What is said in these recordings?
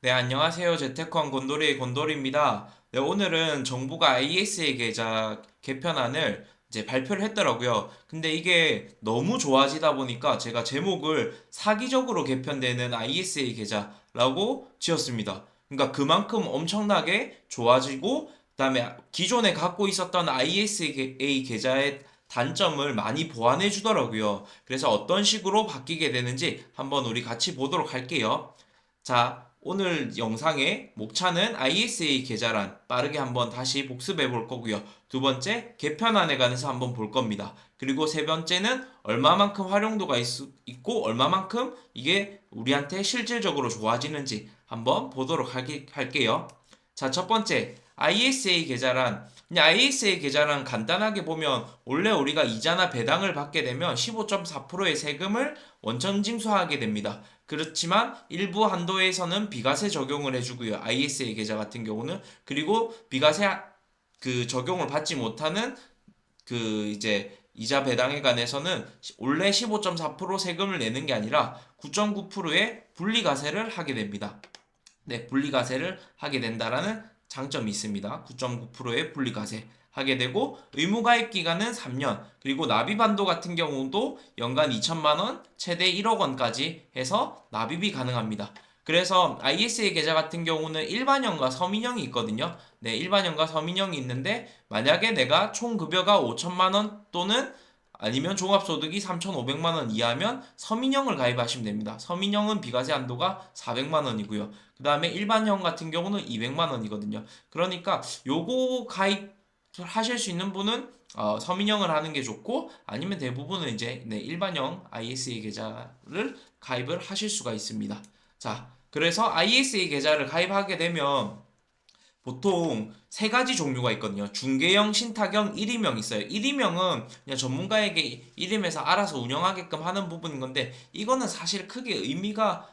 네, 안녕하세요. 재테크왕 곤돌이의 곤돌이입니다. 네, 오늘은 정부가 ISA 계좌 개편안을 이제 발표를 했더라고요. 근데 이게 너무 좋아지다 보니까 제가 제목을 사기적으로 개편되는 ISA 계좌라고 지었습니다. 그러니까 그만큼 엄청나게 좋아지고, 그다음에 기존에 갖고 있었던 ISA 계좌의 단점을 많이 보완해 주더라고요. 그래서 어떤 식으로 바뀌게 되는지 한번 우리 같이 보도록 할게요. 자, 오늘 영상의 목차는 ISA 계좌란 빠르게 한번 다시 복습해 볼 거고요. 두 번째, 개편안에 관해서 한번 볼 겁니다. 그리고 세 번째는 얼마만큼 활용도가 있고 얼마만큼 이게 우리한테 실질적으로 좋아지는지 한번 보도록 할게요. 자, 첫 번째, ISA 계좌란 그냥 ISA 계좌란 간단하게 보면 원래 우리가 이자나 배당을 받게 되면 15.4%의 세금을 원천 징수하게 됩니다. 그렇지만 일부 한도에서는 비과세 적용을 해주고요. ISA 계좌 같은 경우는 그리고 비과세 적용을 받지 못하는 이제 이자 배당에 관해서는 원래 15.4% 세금을 내는 게 아니라 9.9%의 분리과세를 하게 됩니다. 네, 분리과세를 하게 된다라는 장점이 있습니다. 9.9%의 분리과세 하게 되고 의무가입 기간은 3년 그리고 납입한도 같은 경우도 연간 2천만 원, 최대 1억 원까지 해서 납입이 가능합니다. 그래서 ISA 계좌 같은 경우는 일반형과 서민형이 있거든요. 네, 일반형과 서민형이 있는데 만약에 내가 총 급여가 5천만 원 또는 아니면 종합소득이 3,500만 원 이하면 서민형을 가입하시면 됩니다. 서민형은 비과세 한도가 400만 원이고요. 그 다음에 일반형 같은 경우는 200만 원이거든요. 그러니까 요거 가입 하실 수 있는 분은 서민형을 하는 게 좋고 아니면 대부분은 이제 네, 일반형 ISA 계좌를 가입을 하실 수가 있습니다. 자, 그래서 ISA 계좌를 가입하게 되면 보통 세 가지 종류가 있거든요. 중개형, 신탁형, 1임형 있어요. 1임형은 그냥 전문가에게 1임에서 알아서 운영하게끔 하는 부분인 건데 이거는 사실 크게 의미가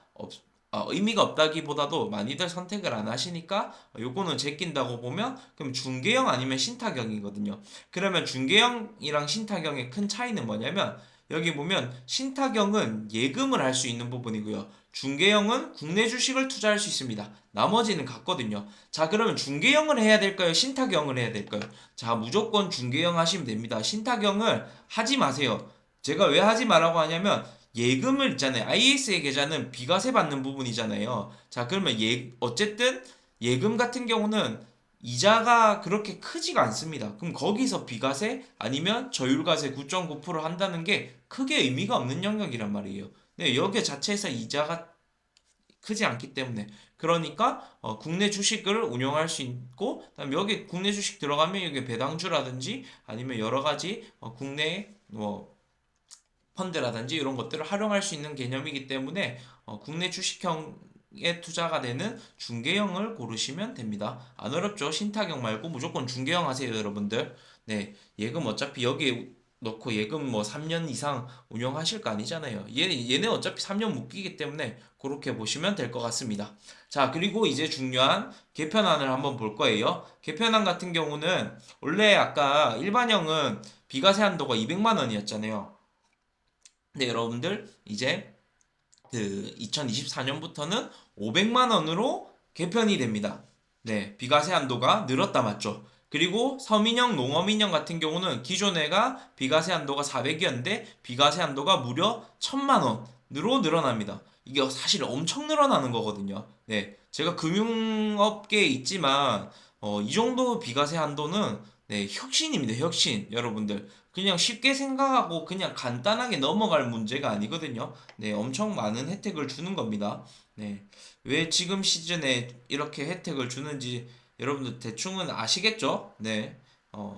없다기보다도 많이들 선택을 안 하시니까 요거는 제낀다고 보면 그럼 중개형 아니면 신탁형이거든요. 그러면 중개형이랑 신탁형의 큰 차이는 뭐냐면 여기 보면 신탁형은 예금을 할 수 있는 부분이고요. 중개형은 국내 주식을 투자할 수 있습니다. 나머지는 같거든요. 자, 그러면 중개형을 해야 될까요? 신탁형을 해야 될까요? 자, 무조건 중개형 하시면 됩니다. 신탁형을 하지 마세요. 제가 왜 하지 말라고 하냐면 예금을 있잖아요. ISA 계좌는 비과세 받는 부분이잖아요. 자, 그러면 어쨌든 예금 같은 경우는 이자가 그렇게 크지가 않습니다. 그럼 거기서 비과세 아니면 저율과세 9.9% 한다는 게 크게 의미가 없는 영역이란 말이에요. 네, 여기 자체에서 이자가 크지 않기 때문에 그러니까 국내 주식을 운용할 수 있고 그다음에 여기 국내 주식 들어가면 여기 배당주라든지 아니면 여러 가지 국내 뭐 펀드라든지 이런 것들을 활용할 수 있는 개념이기 때문에 국내 주식형에 투자가 되는 중개형을 고르시면 됩니다. 안 어렵죠? 신탁형 말고 무조건 중개형 하세요, 여러분들. 네, 예금 어차피 여기에 넣고 예금 뭐 3년 이상 운영하실 거 아니잖아요. 얘네 어차피 3년 묶이기 때문에 그렇게 보시면 될 것 같습니다. 자, 그리고 이제 중요한 개편안을 한번 볼 거예요. 개편안 같은 경우는 원래 아까 일반형은 비과세 한도가 200만 원이었잖아요. 근데 여러분들 이제 2024년부터는 500만 원으로 개편이 됩니다. 네, 비과세 한도가 늘었다 맞죠? 그리고 서민형, 농어민형 같은 경우는 기존에가 비과세 한도가 400이었는데 비과세 한도가 무려 1000만 원으로 늘어납니다. 이게 사실 엄청 늘어나는 거거든요. 네, 제가 금융업계에 있지만 이 정도 비과세 한도는 네, 혁신입니다. 혁신. 여러분들. 그냥 쉽게 생각하고 그냥 간단하게 넘어갈 문제가 아니거든요. 네, 엄청 많은 혜택을 주는 겁니다. 네. 왜 지금 시즌에 이렇게 혜택을 주는지 여러분들 대충은 아시겠죠? 네.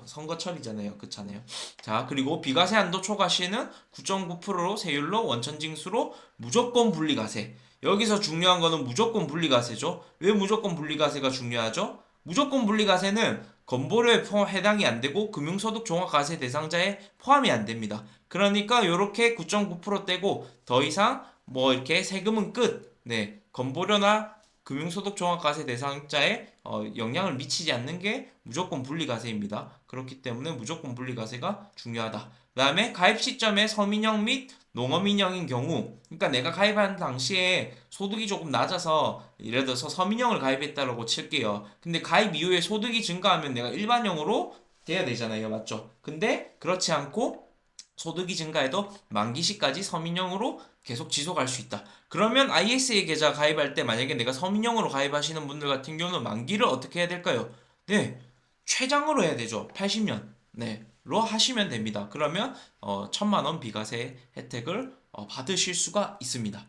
선거철이잖아요. 그렇잖아요. 자, 그리고 비과세 한도 초과 시에는 9.9%로 세율로 원천징수로 무조건 분리과세. 여기서 중요한 거는 무조건 분리과세죠. 왜 무조건 분리과세가 중요하죠? 무조건 분리과세는 건보료에 해당이 안 되고 금융소득 종합과세 대상자에 포함이 안 됩니다. 그러니까 이렇게 9.9% 떼고 더 이상 뭐 이렇게 세금은 끝. 네, 건보료나 금융소득 종합과세 대상자에 영향을 미치지 않는 게 무조건 분리과세입니다. 그렇기 때문에 무조건 분리과세가 중요하다. 그다음에 가입 시점에 서민형 및 농어민형인 경우, 그러니까 내가 가입한 당시에 소득이 조금 낮아서 예를 들어서 서민형을 가입했다라고 칠게요. 근데 가입 이후에 소득이 증가하면 내가 일반형으로 돼야 되잖아요, 맞죠? 근데 그렇지 않고 소득이 증가해도 만기 시까지 서민형으로 계속 지속할 수 있다. 그러면 ISA 계좌 가입할 때 만약에 내가 서민형으로 가입하시는 분들 같은 경우는 만기를 어떻게 해야 될까요? 네, 최장으로 해야 되죠. 80년. 네, 로 하시면 됩니다. 그러면 1,000만 원 비과세 혜택을 받으실 수가 있습니다.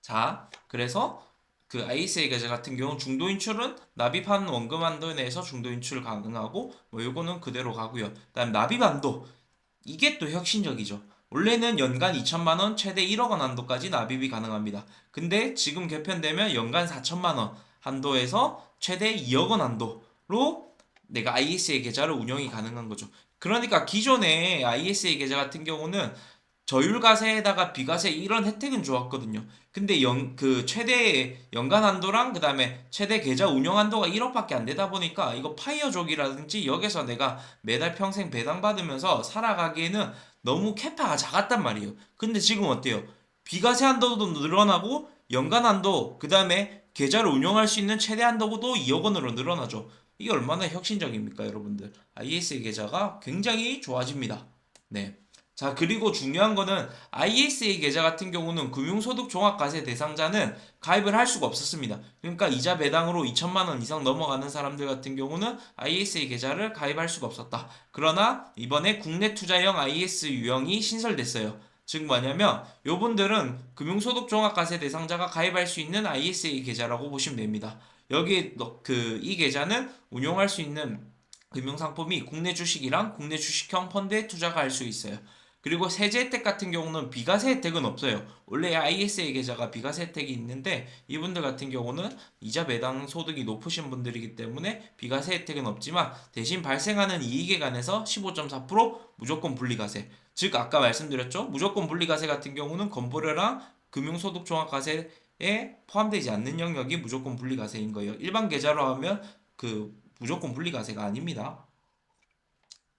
자, 그래서 그 ISA 계좌 같은 경우 중도 인출은 납입한 원금 한도 내에서 중도 인출 가능하고 뭐 요거는 그대로 가고요. 그다음 납입 한도, 이게 또 혁신적이죠. 원래는 연간 2천만 원, 최대 1억 원 한도까지 납입이 가능합니다. 근데 지금 개편되면 연간 4천만 원 한도에서 최대 2억 원 한도로 내가 ISA 계좌를 운영이 가능한 거죠. 그러니까 기존에 ISA 계좌 같은 경우는 저율과세에다가 비과세 이런 혜택은 좋았거든요. 근데 그 최대 연간 한도랑 그다음에 최대 계좌 운영 한도가 1억밖에 안 되다 보니까 이거 파이어족이라든지 여기서 내가 매달 평생 배당받으면서 살아가기에는 너무 캐파가 작았단 말이에요. 근데 지금 어때요? 비과세 한도도 늘어나고 연간 한도 그다음에 계좌를 운영할 수 있는 최대 한도도 2억 원으로 늘어나죠. 이게 얼마나 혁신적입니까, 여러분들? ISA 계좌가 굉장히 좋아집니다. 네. 자, 그리고 중요한 거는 ISA 계좌 같은 경우는 금융소득 종합과세 대상자는 가입을 할 수가 없었습니다. 그러니까 이자 배당으로 2천만 원 이상 넘어가는 사람들 같은 경우는 ISA 계좌를 가입할 수가 없었다. 그러나 이번에 국내 투자형 IS 유형이 신설됐어요. 즉 뭐냐면 요분들은 금융소득 종합과세 대상자가 가입할 수 있는 ISA 계좌라고 보시면 됩니다. 여기 이 계좌는 운용할 수 있는 금융상품이 국내 주식이랑 국내 주식형 펀드에 투자가 할 수 있어요. 그리고 세제 혜택 같은 경우는 비과세 혜택은 없어요. 원래 ISA 계좌가 비과세 혜택이 있는데 이분들 같은 경우는 이자 배당 소득이 높으신 분들이기 때문에 비과세 혜택은 없지만 대신 발생하는 이익에 관해서 15.4% 무조건 분리과세. 즉 아까 말씀드렸죠. 무조건 분리과세 같은 경우는 건보료랑 금융소득 종합과세에 포함되지 않는 영역이 무조건 분리과세인 거예요. 일반 계좌로 하면 그 무조건 분리과세가 아닙니다.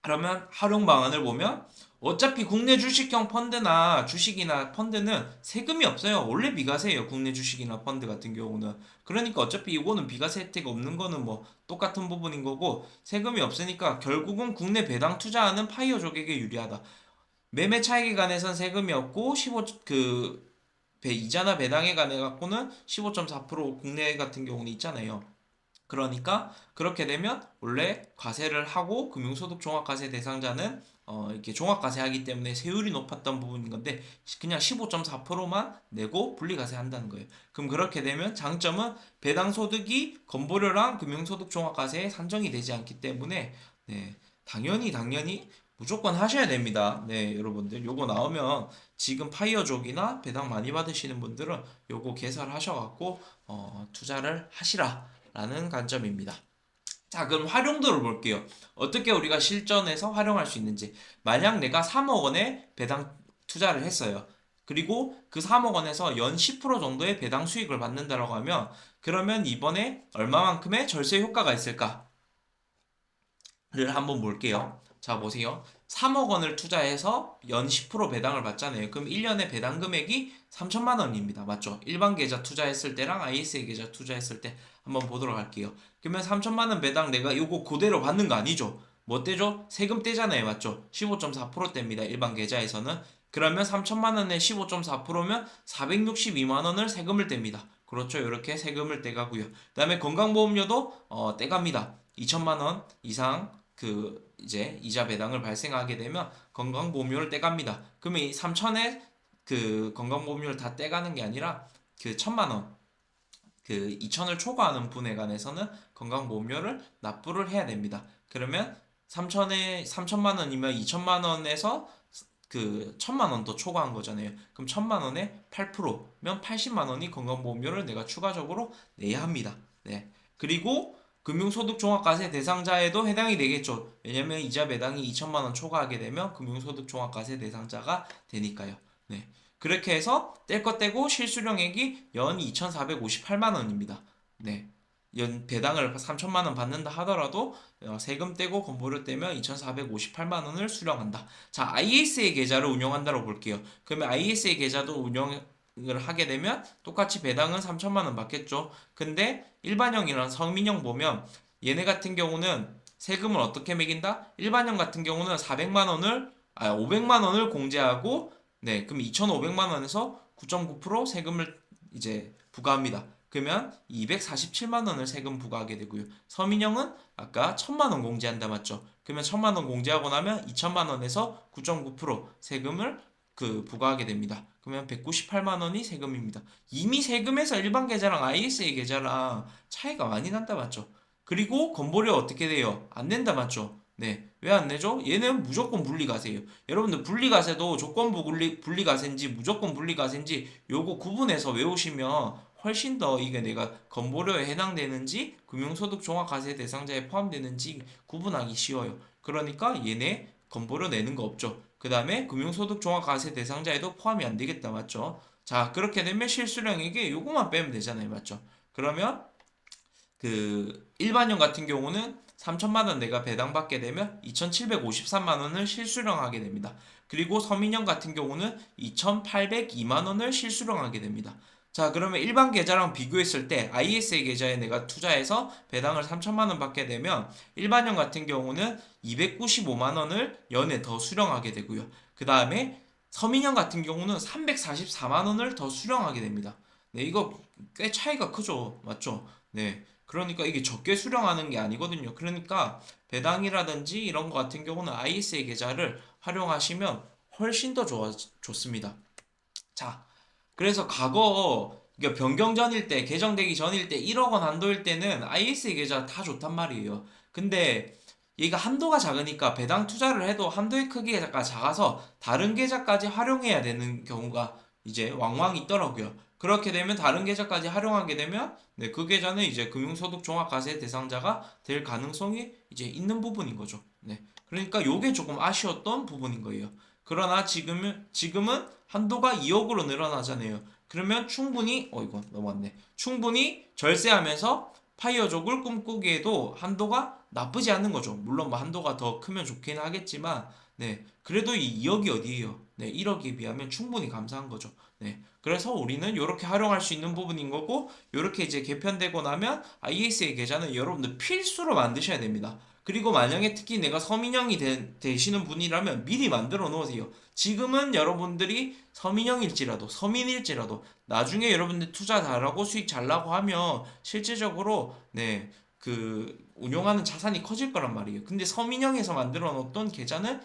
그러면 활용 방안을 보면 어차피 국내 주식형 펀드나 주식이나 펀드는 세금이 없어요. 원래 비과세예요. 국내 주식이나 펀드 같은 경우는. 그러니까 어차피 이거는 비과세 혜택 없는 거는 뭐 똑같은 부분인 거고 세금이 없으니까 결국은 국내 배당 투자하는 파이어족에게 유리하다. 매매 차익에 관해선 세금이 없고 15 이자나 배당에 관해 갖고는 15.4% 국내 같은 경우는 있잖아요. 그러니까 그렇게 되면 원래 과세를 하고 금융소득 종합과세 대상자는 이렇게 종합과세하기 때문에 세율이 높았던 부분인 건데 그냥 15.4%만 내고 분리과세 한다는 거예요. 그럼 그렇게 되면 장점은 배당 소득이 건보료랑 금융소득 종합과세에 산정이 되지 않기 때문에 네, 당연히 무조건 하셔야 됩니다. 네, 여러분들 요거 나오면 지금 파이어족이나 배당 많이 받으시는 분들은 요거 개설하셔갖고 투자를 하시라. 라는 관점입니다. 자, 그럼 활용도를 볼게요. 어떻게 우리가 실전에서 활용할 수 있는지. 만약 내가 3억 원의 배당 투자를 했어요. 그리고 그 3억 원에서 연 10% 정도의 배당 수익을 받는다라고 하면 그러면 이번에 얼마만큼의 절세 효과가 있을까를 한번 볼게요. 자, 보세요. 3억 원을 투자해서 연 10% 배당을 받잖아요. 그럼 1년에 배당 금액이 3천만 원입니다. 맞죠? 일반 계좌 투자했을 때랑 ISA 계좌 투자했을 때 한번 보도록 할게요. 그러면 3천만 원 배당 내가 요거 그대로 받는 거 아니죠? 뭐 떼죠? 세금 떼잖아요. 맞죠? 15.4%대입니다. 일반 계좌에서는. 그러면 3천만 원에 15.4%면 462만 원을 세금을 뗍니다. 그렇죠. 이렇게 세금을 떼가고요. 그다음에 건강보험료도 떼갑니다. 2천만 원 이상 이제 이자 배당을 발생하게 되면 건강보험료를 떼갑니다. 그러면 이 3천에 그 건강보험료를 다 떼가는 게 아니라 그 1천만 원, 그 2천을 초과하는 분에 관해서는 건강보험료를 납부를 해야 됩니다. 그러면 3천만 원이면 2천만 원에서 그 1천만 원 더 초과한 거잖아요. 그럼 1천만 원에 8%면 80만 원이 건강보험료를 내가 추가적으로 내야 합니다. 네. 그리고 금융소득 종합과세 대상자에도 해당이 되겠죠. 왜냐면 이자 배당이 2천만 원 초과하게 되면 금융소득 종합과세 대상자가 되니까요. 네. 그렇게 해서 뗄 것 떼고 실수령액이 연 2,458만 원입니다. 네. 배당을 3천만 원 받는다 하더라도 세금 떼고 건보료 떼면 2,458만 원을 수령한다. 자, ISA 계좌를 운영한다고 볼게요. 그러면 ISA 계좌도 운영을 하게 되면 똑같이 배당은 3천만 원 받겠죠. 근데 일반형이랑 서민형 보면 얘네 같은 경우는 세금을 어떻게 매긴다? 일반형 같은 경우는 500만 원을 공제하고 네, 그럼 2,500만 원에서 9.9% 세금을 이제 부과합니다. 그러면 247만 원을 세금 부과하게 되고요. 서민형은 아까 1,000만 원 공제한다 맞죠? 그러면 1,000만 원 공제하고 나면 2천만 원에서 9.9% 세금을 부과하게 됩니다. 그러면 198만 원이 세금입니다. 이미 세금에서 일반 계좌랑 ISA 계좌랑 차이가 많이 난다 맞죠? 그리고 건보료 어떻게 돼요? 안 낸다 맞죠? 네. 왜 안 내죠? 얘는 무조건 분리과세예요. 여러분들 분리과세도 조건부 분리과세인지 무조건 분리과세인지 요거 구분해서 외우시면 훨씬 더 이게 내가 건보료에 해당되는지 금융소득 종합과세 대상자에 포함되는지 구분하기 쉬워요. 그러니까 얘네 건보료 내는 거 없죠. 그 다음에 금융소득 종합과세 대상자에도 포함이 안 되겠다 맞죠? 자 그렇게 되면 실수령에게 요거만 빼면 되잖아요 맞죠? 그러면 일반형 같은 경우는 3천만 원 내가 배당받게 되면 2,753만 원을 실수령하게 됩니다. 그리고 서민형 같은 경우는 2,802만 원을 실수령하게 됩니다. 자, 그러면 일반 계좌랑 비교했을 때 ISA 계좌에 내가 투자해서 배당을 3천만 원 받게 되면 일반형 같은 경우는 295만 원을 연에 더 수령하게 되고요. 그 다음에 서민형 같은 경우는 344만 원을 더 수령하게 됩니다. 네, 이거 꽤 차이가 크죠. 맞죠? 네. 그러니까 이게 적게 수령하는 게 아니거든요. 그러니까 배당이라든지 이런 거 같은 경우는 ISA 계좌를 활용하시면 훨씬 더 좋습니다. 자, 그래서 과거 그러니까 변경 전일 때, 개정되기 전일 때 1억 원 한도일 때는 ISA 계좌 다 좋단 말이에요. 근데 얘가 한도가 작으니까 배당 투자를 해도 한도의 크기가 작아서 다른 계좌까지 활용해야 되는 경우가 이제 왕왕 있더라고요. 그렇게 되면 다른 계좌까지 활용하게 되면 네, 그 계좌는 이제 금융소득 종합과세 대상자가 될 가능성이 이제 있는 부분인 거죠. 네. 그러니까 요게 조금 아쉬웠던 부분인 거예요. 그러나 지금은 한도가 2억으로 늘어나잖아요. 그러면 충분히 이거 넘어왔네. 충분히 절세하면서 파이어족을 꿈꾸기에도 한도가 나쁘지 않은 거죠. 물론 뭐 한도가 더 크면 좋긴 하겠지만 네. 그래도 이 2억이 어디예요? 네. 1억에 비하면 충분히 감사한 거죠. 네. 그래서 우리는 이렇게 활용할 수 있는 부분인 거고 이렇게 이제 개편되고 나면 ISA 계좌는 여러분들 필수로 만드셔야 됩니다. 그리고 만약에 특히 내가 서민형이 되시는 분이라면 미리 만들어 놓으세요. 지금은 여러분들이 서민형일지라도 서민일지라도 나중에 여러분들 투자 잘하고 수익 잘 나고 하면 실질적으로 네, 운용하는 자산이 커질 거란 말이에요. 근데 서민형에서 만들어 놓던 계좌는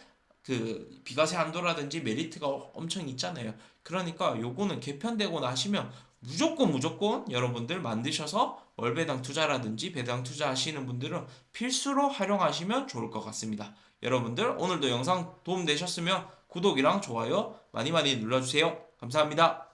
비과세 한도라든지 메리트가 엄청 있잖아요. 그러니까 요거는 개편되고 나시면 무조건 여러분들 만드셔서 월배당 투자라든지 배당 투자하시는 분들은 필수로 활용하시면 좋을 것 같습니다. 여러분들 오늘도 영상 도움되셨으면 구독이랑 좋아요 많이 많이 눌러주세요. 감사합니다.